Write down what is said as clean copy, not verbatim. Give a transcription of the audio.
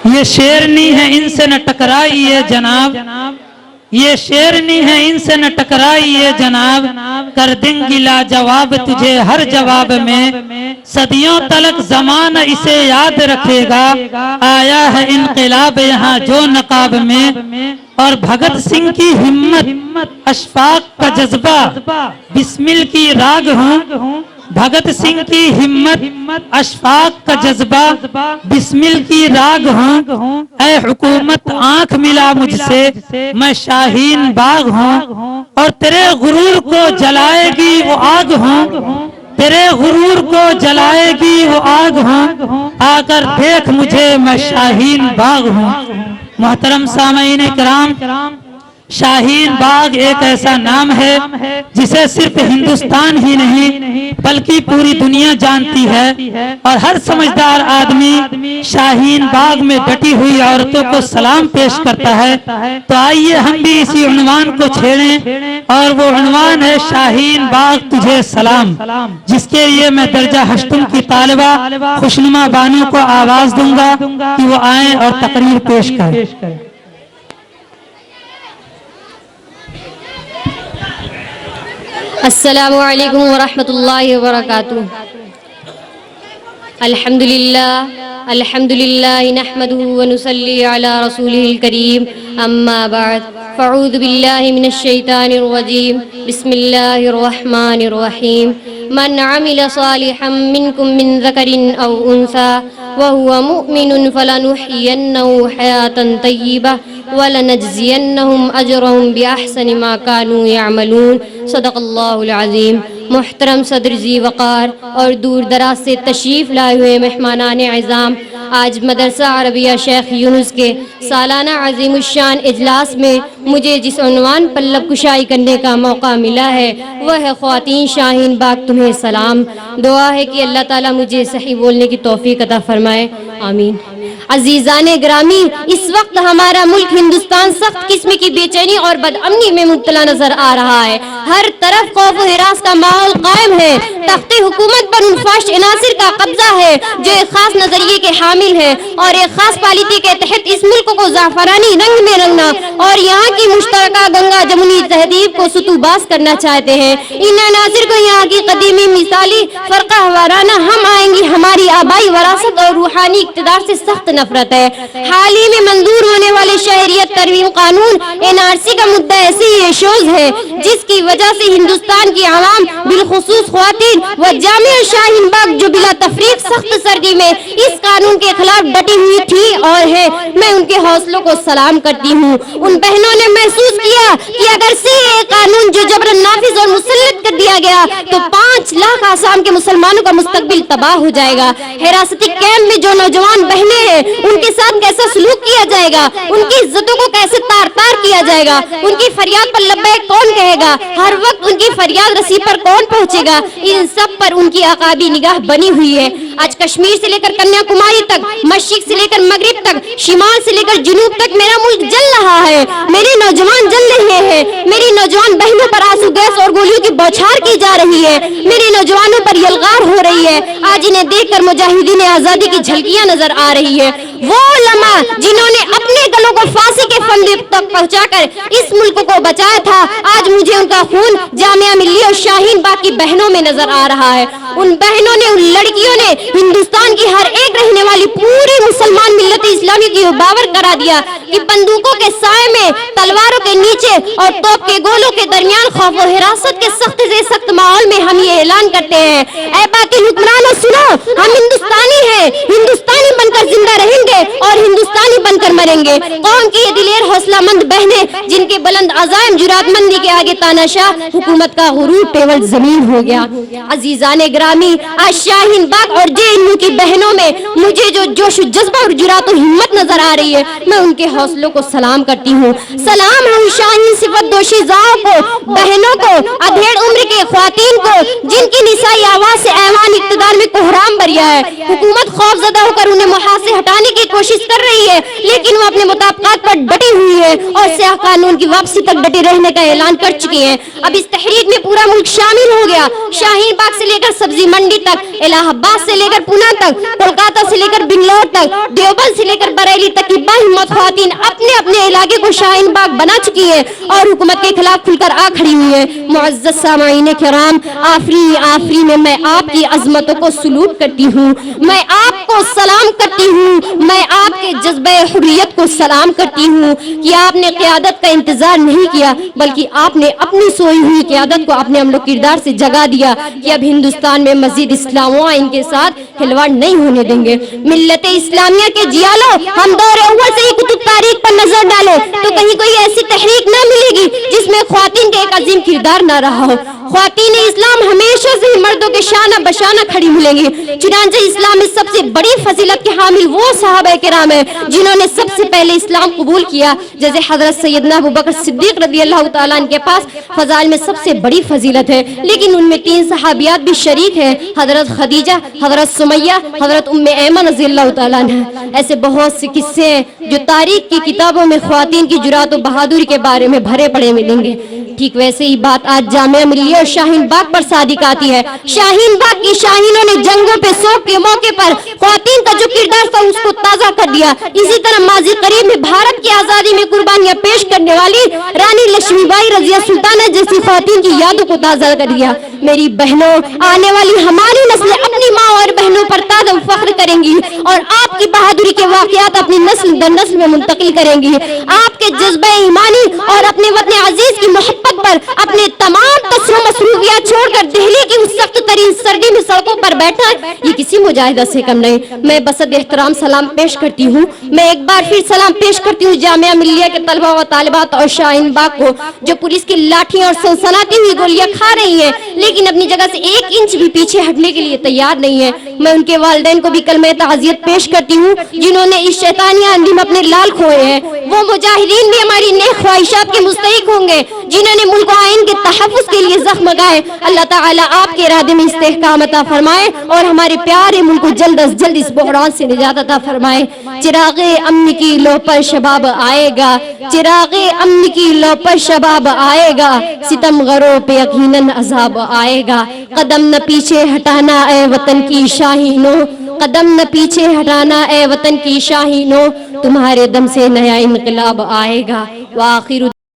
یہ شیرنی ہے ان سے نہ ٹکرائیے جناب، یہ شیرنی ہے ان سے نہ ٹکرائیے جناب، کر دیں گی لاجواب تجھے ہر جواب میں، صدیوں تلک زمانہ اسے یاد رکھے گا، آیا ہے انقلاب یہاں جو نقاب میں، اور بھگت سنگھ کی ہمت اشفاق کا جذبہ بسمل کی راگ ہوں، بھگت سنگھ کی ہمت اشفاق کا جذبہ بسمل کی راگ ہوں، اے حکومت آنکھ ملا مجھ سے میں شاہین باغ ہوں، اور تیرے غرور کو جلائے گی وہ آگ ہوں، تیرے غرور کو جلائے گی وہ آگ ہوں، آ کر دیکھ مجھے میں شاہین باغ ہوں۔ محترم سامعین کرام، شاہین باغ ایک ایسا نام ہے جسے صرف ہندوستان ہی نہیں بلکہ پوری دنیا جانتی ہے، اور ہر سمجھدار آدمی شاہین باغ میں ڈٹی ہوئی عورتوں کو سلام پیش کرتا ہے۔ تو آئیے ہم بھی اسی عنوان کو چھیڑیں، اور وہ عنوان ہے شاہین باغ تجھے سلام، جس کے لیے میں درجہ ہشتم کی طالبہ خوشنما بانو کو آواز دوں گا کہ وہ آئیں اور تقریر پیش کریں۔ السلام علیکم ورحمۃ اللہ وبرکاتہ۔ الحمدللہ نحمده ونصلی علی رسولہ الکریم، اما بعد فاعوذ باللہ من الشیطان الرجیم، بسم اللہ الرحمن الرحیم۔ من عمل صالحا منکم من ذکر او انثى وهو مؤمن فلنحيينه حياة طیبہ ولنجزینہم اجرہم باحسن ما كانوا يعملون۔ صدق اللہ العظیم۔ محترم صدر ذی وقار اور دور دراز سے تشریف لائے ہوئے مہمانان اعظام، آج مدرسہ عربیہ شیخ یونس کے سالانہ عظیم الشان اجلاس میں مجھے جس عنوان پر لب کشائی کرنے کا موقع ملا ہے وہ ہے خواتین شاہین باغ تمہیں سلام۔ دعا ہے کہ اللہ تعالیٰ مجھے صحیح بولنے کی توفیق عطا فرمائے، آمین۔ عزیزان گرامی، اس وقت ہمارا ملک ہندوستان سخت قسم کی بے چینی اور بد امنی میں مبتلا نظر آ رہا ہے۔ ہر طرف خوف و ہراس کا ماحول قائم ہے۔ تخت حکومت پر ان فحش عناصر کا قبضہ ہے جو ایک خاص نظریے کے حامل ہیں اور ایک خاص پالیسی کے تحت اس ملک کو زعفرانی رنگ میں رنگنا اور یہاں کی مشترکہ گنگا جمنی تہذیب کو ستوباز کرنا چاہتے ہیں۔ ان عناصر کو یہاں کی قدیمی مثالی فرقہ وارانہ ہم آئیں گی ہماری آبائی وراثت اور روحانی اقتدار سے سخت نفرت ہے۔ حال ہی میں منظور ہونے والے شہریت ترمیم قانون NRC کا مدعا ایسی ایشوز ہے جس کی وجہ سے ہندوستان کی عوام بالخصوص خواتین و جامعہ شاہین باغ جو بلا تفریق سخت سردی میں اس قانون کے خلاف ڈٹی ہوئی تھی اور ہے، میں ان کے حوصلوں کو سلام کرتی ہوں۔ ان بہنوں نے محسوس کیا کہ اگر CAA قانون جو جبراً نافذ اور مسلط کر دیا گیا تو 5 لاکھ آسام کے مسلمانوں کا مستقبل تباہ ہو جائے گا۔ حراستی کیمپ میں جو نوجوان بہنیں ہیں ان کے ساتھ کیسا سلوک کیا جائے گا، ان کی عزتوں کو کیسے تار تار کیا جائے گا، ان کی فریاد پر لبیک کون کہے گا، ہر وقت ان کی فریاد رسی پر کون پہنچے گا، ان سب پر ان کی عقابی نگاہ بنی ہوئی ہے۔ آج کشمیر سے لے کر کنیا کماری تک، مشرق سے لے کر مغرب تک، شمال سے لے کر جنوب تک میرا ملک جل رہا ہے، میرے نوجوان جل رہے ہیں، میری نوجوان بہنوں پر آنسو گیس اور گولیوں کی بوچھار کی جا رہی ہے، میرے نوجوانوں پر یلغار ہو رہی ہے۔ آج انہیں دیکھ کر مجاہدین آزادی کی جھلکیاں نظر آ رہی ہے۔ وہ علماء جنہوں نے اپنے گلوں کو پھانسی کے پھندے تک پہنچا کر اس ملک کو بچایا تھا، آج مجھے ان کا خون جامعہ ملیہ اور شاہین باغ کی بہنوں میں نظر آ رہا ہے۔ ان بہنوں نے، ان لڑکیوں نے ہندوستان کی ہر ایک رہنے والی پوری مسلمان ملت اسلامی کی باور کرا دیا کہ بندوقوں کے سائے میں، تلواروں کے نیچے اور توپ کے گولوں کے درمیان خوف و حراست کے سخت سے سخت ماحول میں ہم یہ اعلان کرتے ہیں، اے باقی حکمرانوں سنو، ہم ہندوستانی ہیں، ہندوستانی بن کر زندہ رہیں گے اور ہندوستانی بن کر مریں گے۔ قوم کی یہ دلیر حوصلہ مند بہنیں جن کے بلند عزائم جرات مندی کے آگے تاناشاہ حکومت کا غرور ٹیبل زمین ہو گیا۔ عزیزان گرامی، آج شاہین باغ اور JNU کی بہنوں میں مجھے جو جوش و جذبہ اور جرات و ہمت نظر آ رہی ہے، میں ان کے حوصلوں کو سلام کرتی ہوں۔ سلام ہے ان شاہین صفت دوشیزاؤں کو، بہنوں کو، ادھیڑ عمر کے خواتین کو جن کی نسائی آواز سے ایوان اقتدار میں کوہرام بریا ہے۔ حکومت خوف زدہ ہو کر انہیں محاذ سے ہٹانے کی کوشش کر رہی ہے، لیکن وہ اپنے مطابقات پر ڈٹی ہوئی ہے اور سیاہ قانون کی واپسی تک ڈٹے رہنے کا اعلان کر چکی ہیں۔ اب اس تحریک میں پورا ملک شامل ہو گیا، شاہین باغ سے لے کر سبزی منڈی تک، الہ آباد سے لے کر پونا تک، کولکاتہ سے لے کر بنگلور تک، دیوبند سے لے کر بریلی تک کی باہمت خواتین اپنے اپنے علاقے کو شاہین باغ بنا چکی ہیں اور حکومت کے خلاف کھل کر آ کھڑی ہوئی ہیں۔ معزز سامعین کرام، آفری میں آپ کی عظمتوں کو سلوٹ کرتی ہوں، میں آپ کو سلام کرتی ہوں، میں آپ کے جذبہ حریت کو سلام کرتی ہوں کہ آپ نے قیادت کا انتظار نہیں کیا، بلکہ آپ نے اپنی سوئی ہوئی قیادت کو اپنے عمل و کردار سے جگا دیا کہ اب ہندوستان میں مزید اسلام و آئین کے ساتھ کھلواڑ نہیں ہونے دیں گے۔ ملت اسلامیہ کے جیالو، ہم دور اول سے ہی کتب تاریخ پر نظر ڈالیں تو کہیں کوئی ایسی تحریک نہ ملے گی جس میں خواتین کا ایک عظیم کردار نہ رہا ہو۔ خواتین اسلام ہمیشہ سے ہی مردوں کے شانہ بشانہ کھڑی ملیں گی، چنانچہ اسلام میں سب سے بڑی فضیلت کے حامل وہ صحابہ کرام ہیں جنہوں نے سب سے پہلے اسلام قبول کیا، جیسے حضرت سیدنا ابوبکر صدیق رضی اللہ تعالیٰ عنہ کے پاس فضائل میں سب سے بڑی فضیلت ہے، لیکن ان میں 3 صحابیات بھی شریک ہیں، حضرت خدیجہ، حضرت سمیہ، حضرت ام ایمن رضی اللہ تعالیٰ عنہ۔ ایسے بہت سے قصے ہیں جو تاریخ کی کتابوں میں خواتین کی جرات و بہادری کے بارے میں بھرے پڑے ملیں گے۔ ٹھیک ویسے ہی بات آج جامعہ ملیہ اور شاہین باغ پر صادق آتی ہے۔ شاہین باغ کی شاہینوں نے جنگوں پہ سوگ کے موقع پر خواتین کا جو کردار تھا اس کو تازہ کر دیا۔ اسی طرح ماضی قریب میں بھارت کی آزادی میں قربانیاں پیش کرنے والی رانی لکشمی بائی رضیہ سلطانہ جیسی خواتین کی یادوں کو تازہ کر دیا۔ میری بہنوں، آنے والی ہماری نسلیں اپنی ماں اور بہنوں پر تازہ فخر کریں گی اور آپ کی بہادری کے واقعات اپنی نسل در نسل میں منتقل کریں گی۔ آپ کے جذبہ ایمانی اور اپنے وطن عزیز کی محبت پر اپنے تمام مصروفیات چھوڑ کر دہلی کی اس سخت ترین سردی میں سڑکوں پر بیٹھنا یہ کسی مجاہدہ سے کم نہیں۔ میں بصد احترام سلام پیش کرتی ہوں، میں ایک بار پھر سلام پیش کرتی ہوں جامعہ ملیہ کے طلبہ و طالبات اور شاہین باغ کو، جو پولیس کی لاٹھیاں اور سنسناتی ہوئی گولیاں کھا رہی ہیں لیکن اپنی جگہ سے 1 انچ بھی پیچھے ہٹنے کے لیے تیار نہیں ہے۔ میں ان کے والدین کو بھی کلمہ تعزیت پیش کرتی ہوں جنہوں نے اس شیطانیہ اندھی میں اپنے لال کھوئے ہیں۔ وہ مجاہدین بھی ہماری نیک خواہشات کے مستحق ہوں گے جنہوں نے ملک و آئین کے تحفظ کے لیے زخم گائے۔ اللہ تعالیٰ آپ کے ارادے میں استحکام عطا فرمائے اور ہمارے پیارے ملک کو جلد از جلد اس بحران سے نجات عطا فرمائے۔ چراغ امن کی لو پر شباب آئے گا، چراغ امن کی لو پر شباب آئے گا، ستم غروں پہ یقیناً عذاب آئے گا۔ قدم نہ پیچھے ہٹانا اے وطن کی شاہینوں، قدم نہ پیچھے ہٹانا اے وطن کی شاہینوں، تمہارے دم سے نیا انقلاب آئے گا۔ وآخر